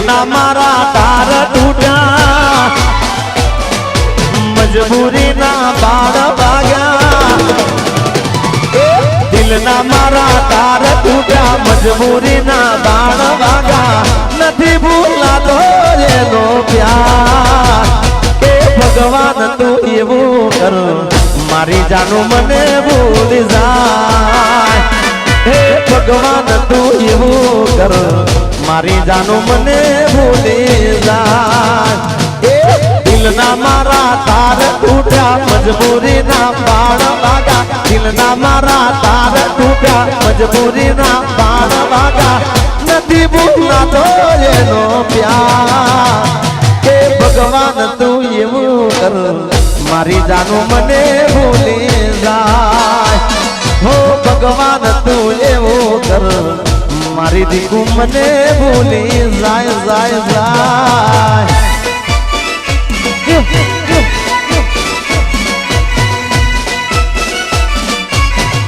દિલના મારા તાર તૂટ્યા મજબૂરીના બાળ વાગ્યા દિલના મારા તાર તૂટ્યા મજબૂરીના બાળ વાગ્યા નથી ભૂલાતો એનો પ્યાર એ ભગવાન તું એવું કર મારી જાનું મને ભૂલી જાય હે ભગવાન તું એવું કર મારી જાનું મને ભૂલી જાય એ દિલના મારા તાર તૂટ્યા મજબૂરીના બાળ વાગા દિલના મારા તાર તૂટ્યા મજબૂરીના બાળ વાગા નથી ભૂલાતો એનો પ્યાર એ ભગવાન તું એવું કર મારી જાનું મને ભૂલી જાય હો ભગવાન તું એવું કર મારી દીકુ મને ભૂલી જાય જાય જાય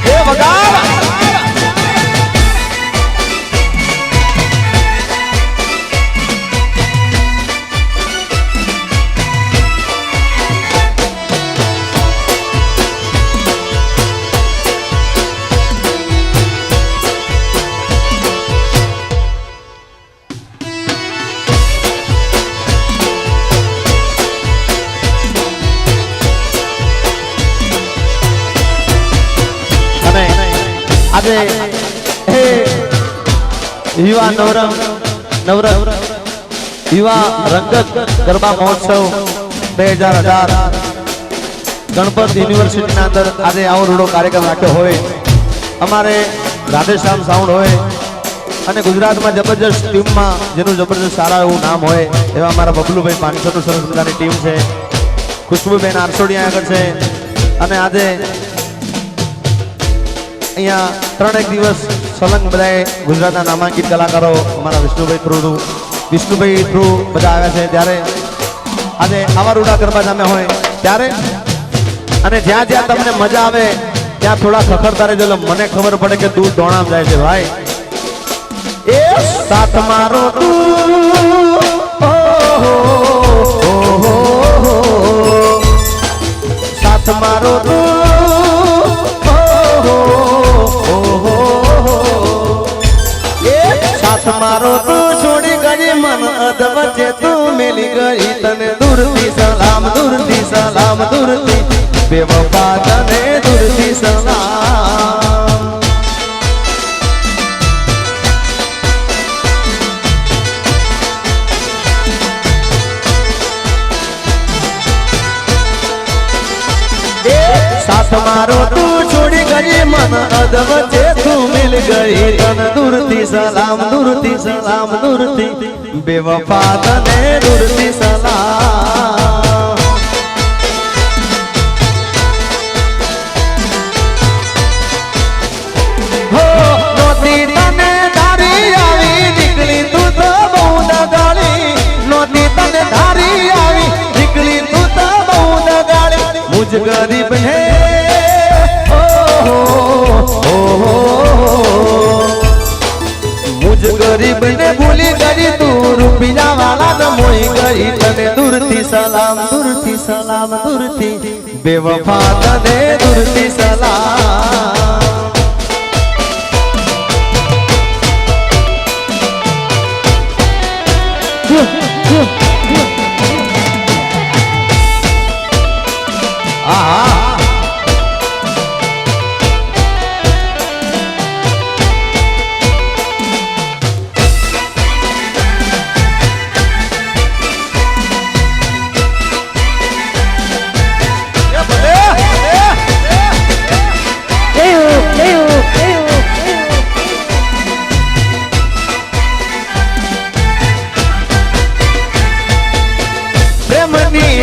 હે ભગવાન આજે હે યુવા યુવા રંગત ગરબા મહોત્સવ 2018 ગણપત યુનિવર્સિટીના અંદર આજે આવો રૂડો કાર્યક્રમ રાખ્યો હોય અમારે રાધેશ્યામ સાઉન્ડ હોય અને ગુજરાતમાં જબરજસ્ત ટીમમાં જેનું જબરજસ્ત સારા એવું નામ હોય એવા અમારા બબલુભાઈ 500 સરસ મજાની ટીમ છે ખુશ્બુબેન આરસોડિયા આગળ છે અને આજે અહીંયા 3 દિવસ સલંગ બધાએ ગુજરાતના નામાંકિત કલાકારો અમારા વિષ્ણુભાઈ થ્રુ બધા આવ્યા છે ત્યારે આજે આવા રૂડા ગરબા જામે હોય ત્યારે અને જ્યાં જ્યાં તમને મજા આવે ત્યાં થોડા ખખડતા રહેજો મને ખબર પડે કે દૂર દોણામ જાય છે ભાઈ એ સાથ મારો સાથ મારો મારો તું છોડી ગઈ મન અધ વચ્ચે તું મેલી ગઈ તને દૂરથી સલામ દૂરથી બેવફા તને દૂરથી સલામ સાથ મારો તું છોડી ગઈ મન અધ વચ્ચે તું મિલ ગઈ તને દૂરથી સલામ દૂરથી બેવફા તને દૂરથી સલામ હો નોતી તને ધારી આવી નીકળી તું તો બહુ દગાળી નોતી તને ધારી આવી નીકળી તું તો બહુ દગાળી મુજ ગરીબ હે મુજ ગરીબ ને ભૂલી ગઈ તું રૂપિયા વાળા ને મોઈ ગઈ તને દૂરથી સલામ દૂરથી બેવફા તને દૂરથી સલામ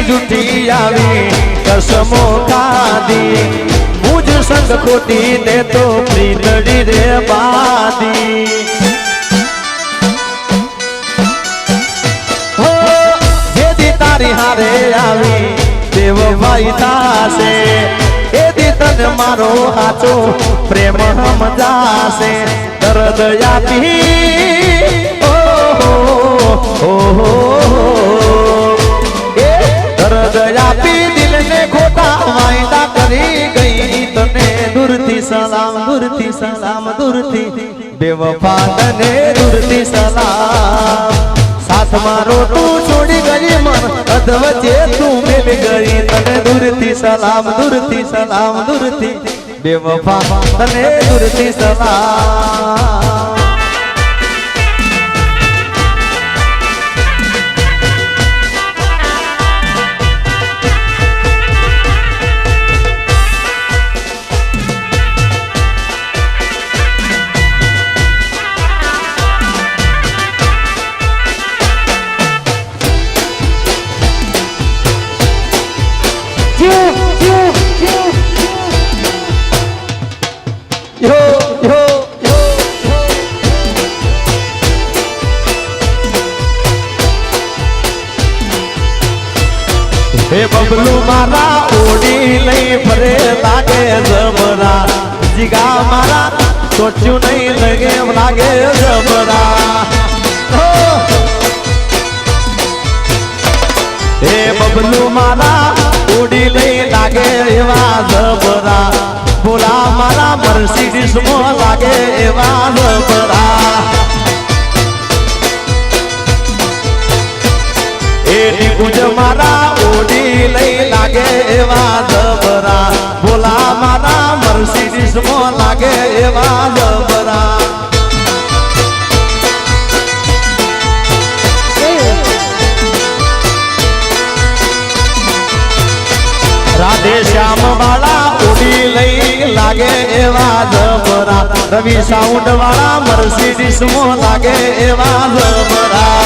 જૂઠી આવી કસમો ખાધી મુજ સંગ ખોટી ને તો પ્રીતડી રે બાદી હો જેદી તારી હારે આવી દેવ ભાઈ થાશે એદી તને મારો હાચો પ્રેમ સમજાશે દર્દ આપી ઓ દર્દ આપી દિલને ખોટા વાયદા કરી ગઈ તને દૂરથી સલામ દૂરથી સલામ દૂરથી બેવફા તને દૂરથી સલામ સાથ મારો તું છોડી ગઈ મન અધવચ્ચે તું મિલ ગઈ તને દૂરથી સલામ દૂરથી સલામ દૂરથી બેવફા તને દૂરથી સલામ હે બબલુ મારા ઓડી લઈ ફરે લાગે જબરા જીગા મારા સોચ્યું નહીં લગે લાગે જબરા હે બબલુ મારા ઓડી લઈ લાગે એવા જબરા બોલા મારા મર્સિડીઝ મો લાગે એવા જબરા એની ગુજ મારા ઓડી લઈ લાગે એવા જબરા બોલા મારા મર્સિડીઝ મો લાગે એવા જબરા રાધે શ્યામ વાળા ઓડી લઈ લાગે એવા જબરા રવિ સાઉન્ડ વાળા મર્સિડીઝ મો લાગે એવા જબરા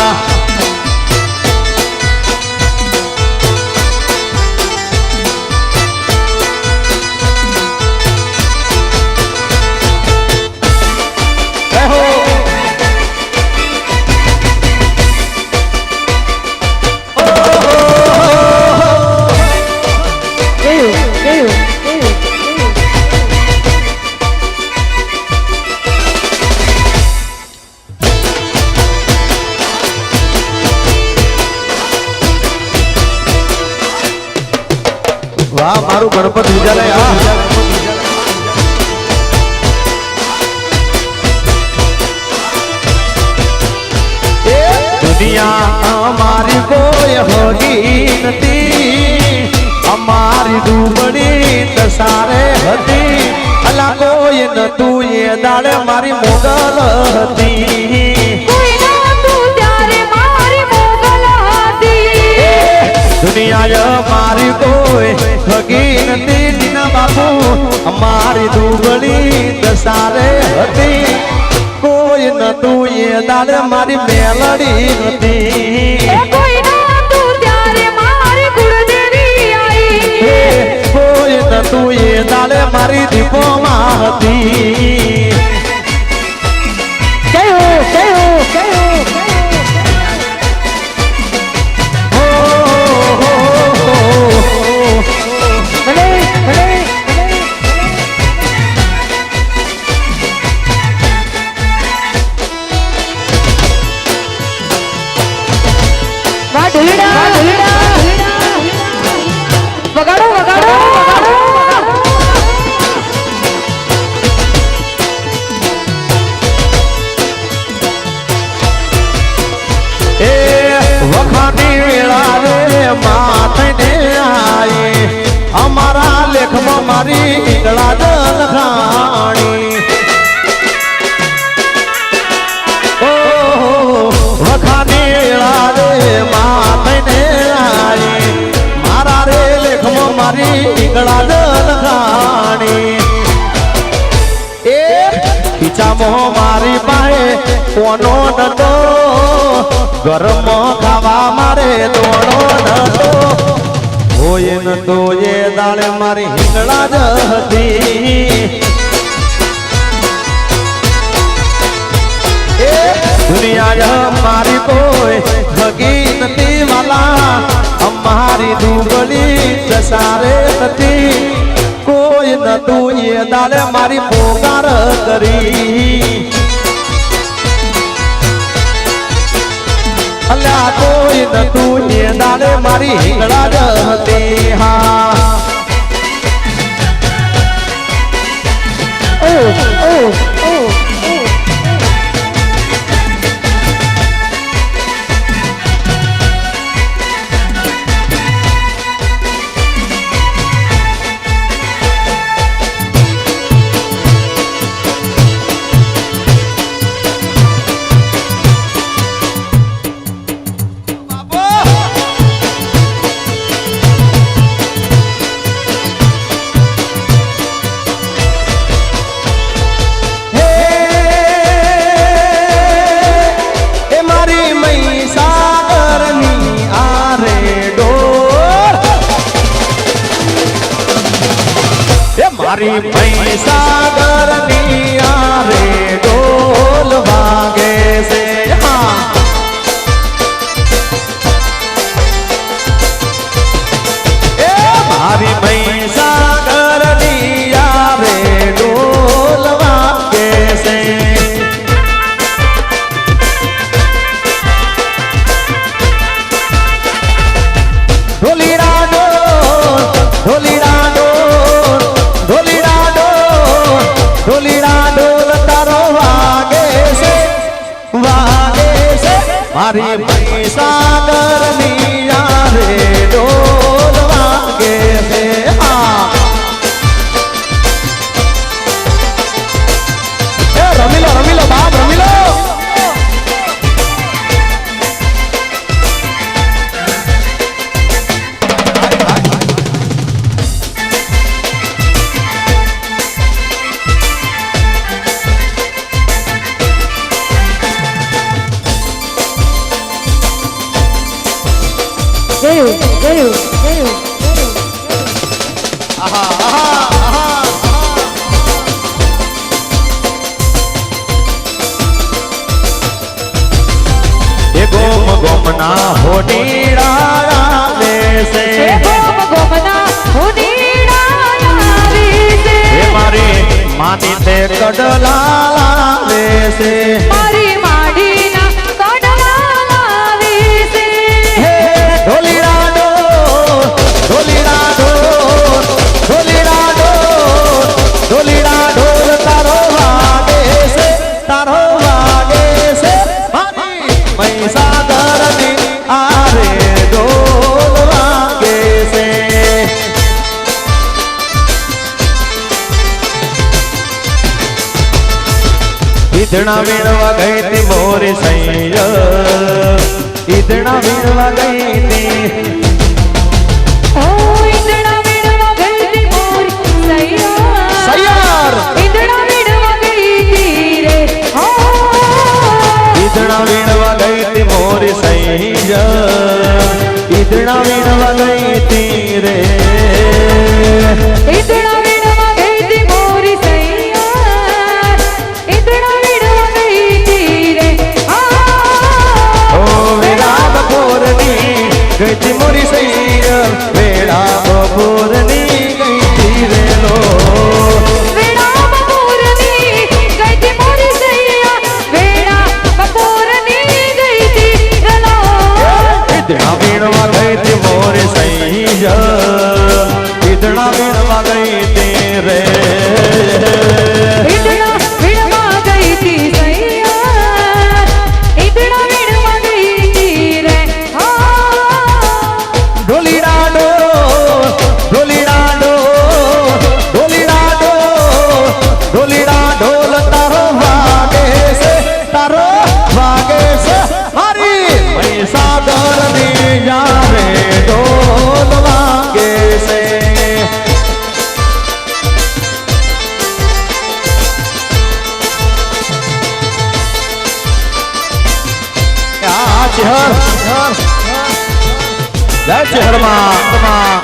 વાહ મારું ગણપત વિદ્યાલય દુનિયા અમારી કોઈ હોગી નથી અમારી ડૂબડી દસારે હતી અલા કોઈ નતું એ દાડે મારી મોગલ હતી દુનિયા મારી કોઈ હગી નથી દીના બાપુ અમારી દુબળી દસારે હતી કોઈ નતું એ દાડે મારી મેલડી હતી કોઈ નતું એ દાડે મારી દીપોમાં હતી વગાડો વગાડો વખાની વેળા રે માથને આઈ અમારા લેખમાં મારી ઈંગળા જ લખાણી વખાની વેળા રે માથને આઈ મારા રે લેખમાં મારી ઈંગળા જ લખાણી એ ખીચામો મારી પાએ કોનો નતો ગરમ ખાવા મારે દોડો નતો હોય નતો એ દાળે મારી હિંગળા જ હતી એ દુનિયા મારી કોઈ હગી નથી વાલા અમારી દુબળી દસારે હતી કોઈ નતું એ દાળે મારી પોકાર કરી અલ્યા ને તું એ દાડે મારી હિંગળા જ હતી હા મારી મહીસાગરની આરે ઢોલ વાગે છે હા એ મારી મહીસાગરની આરે ઢોલ વાગે છે ઢોલીડા ઢોલીડા ઢોલ તારો વાગે છે મારી મહીસાગરની યારે ઢોલ વાગે છે હા એ રમી લો બાપ રમી લો ગોમના હોડીડા આવે છે ગોમના હોડીડા આવે છે મારી માની તે કડલા લાવે છે મારી માડીના કડલા લાવે છે હે ઢોલીડા ઢોલીડા ઢોલીડા ઢોલીડા ઢોલ તારો વાગે છે મહીસાગરની આરે ઢોલ વાગે છે ઈદણા વીણવા ગઈ તી મોરી સૈય ઈદણા વીણવા ગઈ તી ઓ ઈદણા વીણવા ગઈ તી મોરી સૈયર ઈદણા વીણવા ગઈ તી રે ઓ ઈદણા વીણવા ગઈ તી મોરી સૈય ઈદણા વીણવા ગઈ તી રે ઈદણા વીણવા ગઈ તી મોરી સૈયર ઈદણા વીણવા ગઈ તી રે ઓ વેળા બપોરની ગઈ તી મોરી સૈય વેળા બપોરની ગઈ તી રે લો વેળા બપોરની ગઈ તી મોરી સૈયર વેળા બપોરની ગઈ તી રલો ઈદણા વીણવા ગઈ તી મોરી સૈય ઈદણા વીણવા ગઈ તી રે ઈદણા વીણવા ગઈ તી સૈયર ઈદણા વીણવા ગઈ તી રે ઢોલીડા ઢોલીડા ઢોલીડા ઢોલ તારો વાગે છે મારી મહીસાગરની યારે ઢોલ વાગે છે આ ચહેર જય ચહેરમાં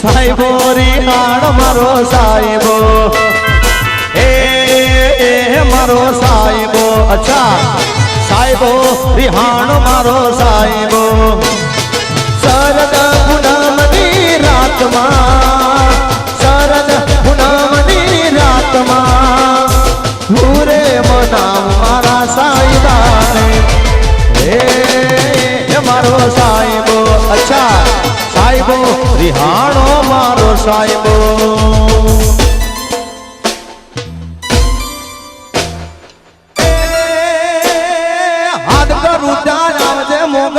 સાહેબો રિહાણ મારો સાહેબો એ મારો સાહેબો અચ્છા સાહેબો રિહાણ મારો સાહેબો શરદ પૂનમની રાતમાં શરદ પૂનમની રાતમાં ભૂરે મનાવ મારા સાહેબાને એ મારો સાહેબો અચ્છા સાહેબો રિહાણો મારો સાહેબો હાથ કરું ત્યાં આવજે મોગલ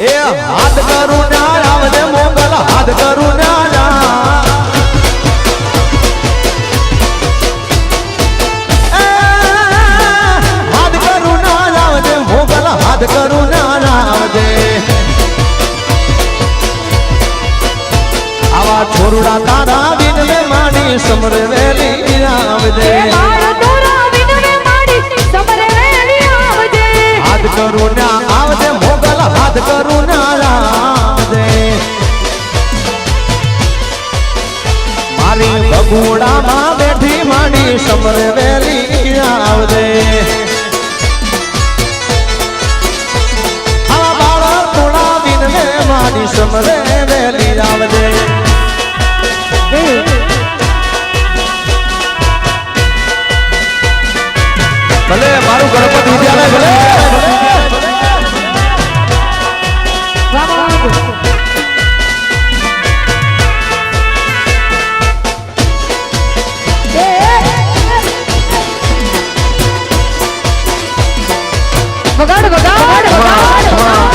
એ હાથ કરું ત્યાં આવજે મોગલ હાથ કરું ત્યાં હાથ કરું ના આવજે મોગલ હાથ કરું ના આવજે આવા છોરુડા તારા દિન મે માડી સમરે વેલી આવજે મારો દોરા વિનવે માડી સમરે વેલી આવજે હાથ કરું ના આવજે મોગલ હાથ કરું ના આવજે મારી બગુડામાં બેઠી માડી સમરે વેલી આવજે આવા બાળક થોડા દિન મે માડી સમરે વેલી આવજે ભલે મારું ગણપત વિદ્યાલય ભલે વગાડ વગાડ વગાડ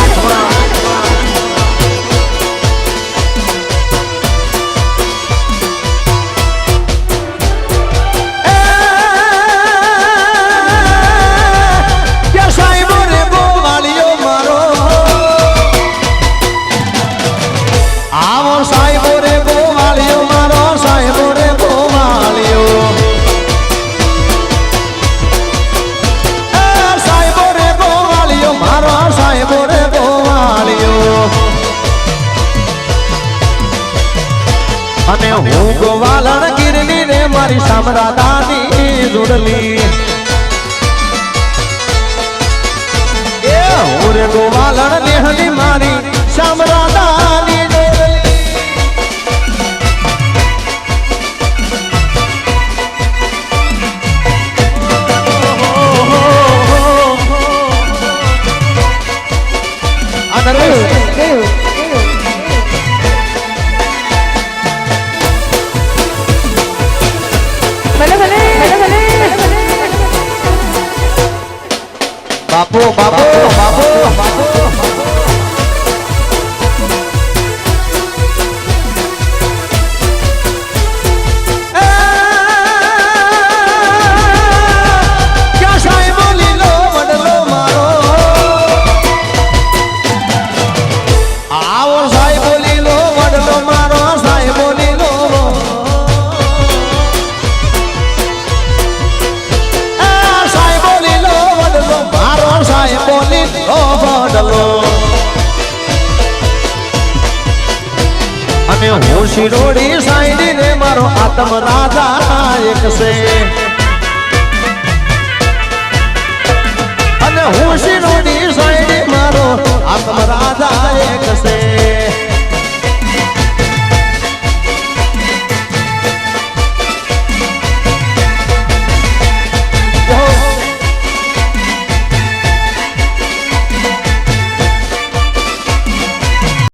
અને હું ગોવાલણ ગીરલી રે મારી સામરાદાની જોડલી એ હું રે ગોવાલણ નેહલી મારી સામરાદાની જોડલી આ નરેશ ભલે ભલે ભલે ભલે બાપુ બાપુ બાપુ બાપુ ક્યાં સાહેબો લીલો વડલો મારો આવો સાહેબો લીલો વડલો મારો સાહેબો લીલો સાહેબો લીલો વડલો મારો સાહેબો લીલો વડલો અને હું શિરોડી સાઈડી ને મારો આત્મ રાજા એક છે